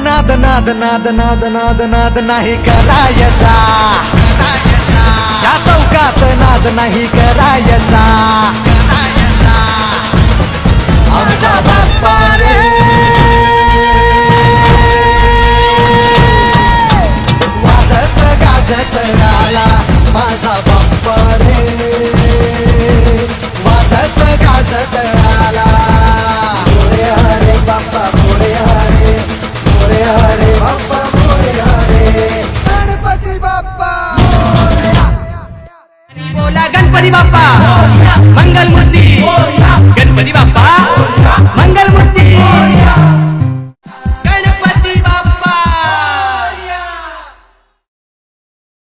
नाद नाद नाद नाद नाद नाद नाही करायचा, या चौकात नाद नाही करायचा, आमचा बाप्पा रे वाजत गाजत आला, माझा बाप्पा रे वाजत गाजत आला. मोरे हरे बाप्पा मोरे हरे, मोरे हरे बाप्पा मोरे हरे, गणपती बाप्पा मोरया. बोला गणपती बाप्पा